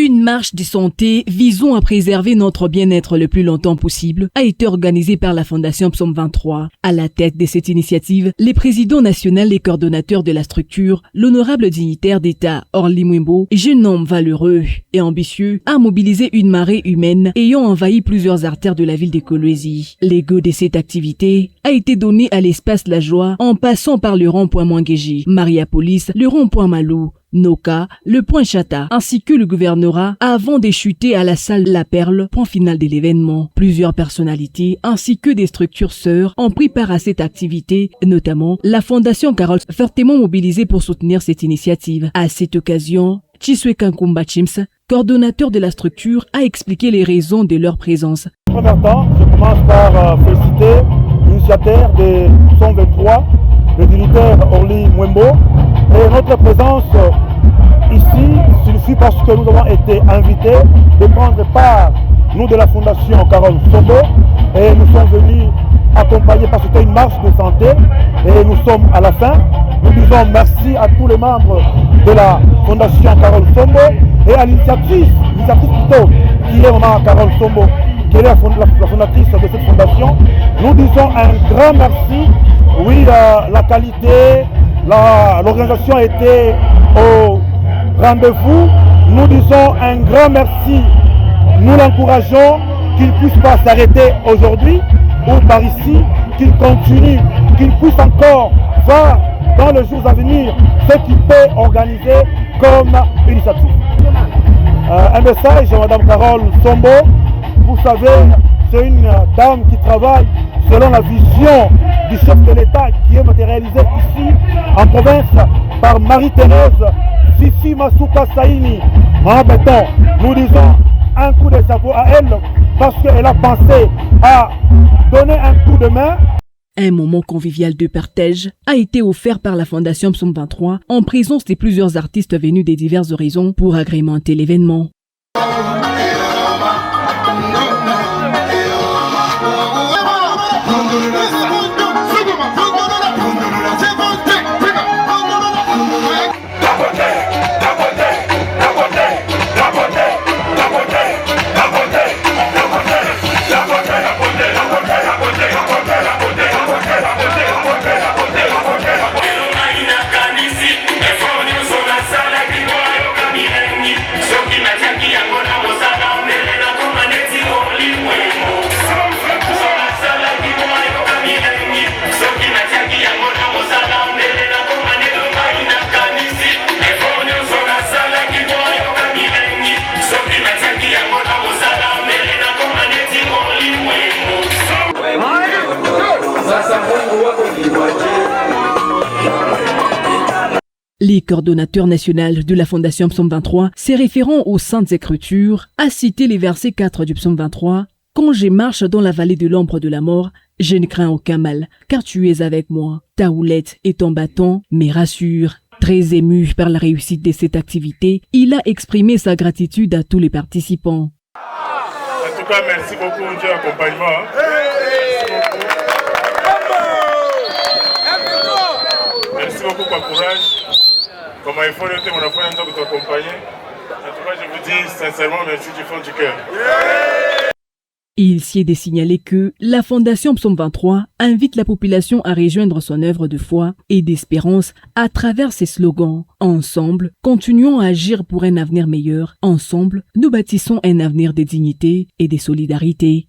Une marche de santé visant à préserver notre bien-être le plus longtemps possible a été organisée par la Fondation Psaume 23. À la tête de cette initiative, les présidents nationaux et coordonnateurs de la structure, l'honorable dignitaire d'État Orly Mwimbo, jeune homme valeureux et ambitieux, a mobilisé une marée humaine ayant envahi plusieurs artères de la ville de Kolwezi. L'ego de cette activité a été donné à l'espace La Joie en passant par le rond-point Mwangeji, Mariapolis, le rond-point Malou, Noka, le point Chata, ainsi que le gouvernorat avant de chuter à la salle La Perle, point final de l'événement. Plusieurs personnalités ainsi que des structures sœurs ont pris part à cette activité, notamment la Fondation Carole, fortement mobilisée pour soutenir cette initiative. À cette occasion, Chiswe Kankumba Chims, coordonnateur de la structure, a expliqué les raisons de leur présence. En premier temps, je commence par féliciter l'initiateur de 123, le dignitaire Orly Mwimbo. Et notre présence ici suffit parce que nous avons été invités de prendre part, nous de la Fondation Carole Sombo, et nous sommes venus accompagner parce que c'était une marche de santé et nous sommes à la fin. Nous disons merci à tous les membres de la Fondation Carole Sombo et à l'initiative plutôt qui est Maman Carole Sombo, qui est la fondatrice de cette fondation. Nous disons un grand merci. Oui, la qualité, l'organisation était au rendez-vous. Nous disons un grand merci. Nous l'encourageons qu'il ne puisse pas s'arrêter aujourd'hui ou par ici, qu'il continue, qu'il puisse encore faire dans les jours à venir ce qu'il peut organiser comme initiative. Un message à Mme Carole Sombo. Vous savez, c'est une dame qui travaille selon la vision du chef de l'État qui est matérialisée ici en province par Marie-Thérèse Fifi Masuka Saini. Nous disons un coup de chapeau à elle parce qu'elle a pensé à donner un coup de main. Un moment convivial de partage a été offert par la Fondation Psaume 23 en présence de plusieurs artistes venus des diverses horizons pour agrémenter l'événement. Les coordonnateurs nationaux de la Fondation Psaume 23, se référant aux Saintes Écritures, a cité les versets 4 du Psaume 23. « Quand je marche dans la vallée de l'ombre de la mort, je ne crains aucun mal, car tu es avec moi. Ta houlette et ton bâton me rassurent. » Très ému par la réussite de cette activité, il a exprimé sa gratitude à tous les participants. En tout cas, merci beaucoup de l'accompagnement. Merci beaucoup pour le courage. Comment il faut noter mon enfant de t'accompagner. En tout cas, je vous dis sincèrement merci du fond du cœur. Il s'y est de signaler que la Fondation Psaume 23 invite la population à rejoindre son œuvre de foi et d'espérance à travers ses slogans. Ensemble, continuons à agir pour un avenir meilleur. Ensemble, nous bâtissons un avenir de dignité et de solidarité.